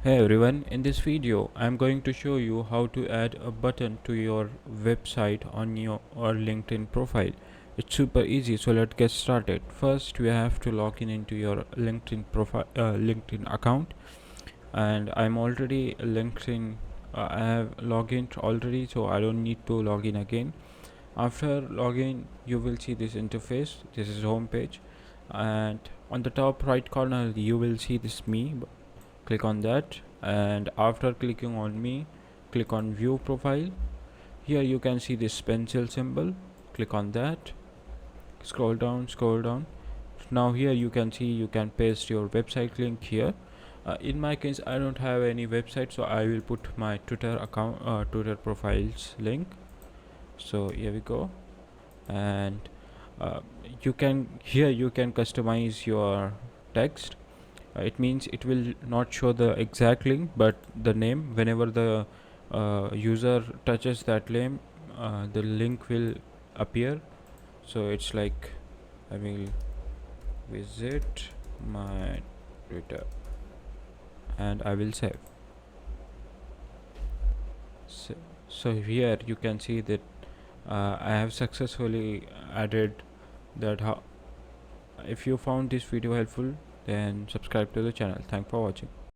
Hey everyone, in this video I'm going to show you how to add a button to your website on your or LinkedIn profile. It's super easy, so let's get started. First we have to log in into your LinkedIn account, and I'm already LinkedIn. I have logged already, so I don't need to log in again. After login you will see this interface. This is home page, and on the top right corner you will see this me. Click on that, and after clicking on me, click on view profile. Here you can see this pencil symbol. Click on that. Scroll down. Now here you can see you can paste your website link here. In my case I don't have any website, so I will put my Twitter account, Twitter profiles link. So here we go. And uh, you can customize your text. It means it will not show the exact link but the name. Whenever the user touches that name, the link will appear. So it's like, I will visit my Twitter and I will save. So here you can see that I have successfully added that. How, if you found this video helpful, then subscribe to the channel. Thanks for watching.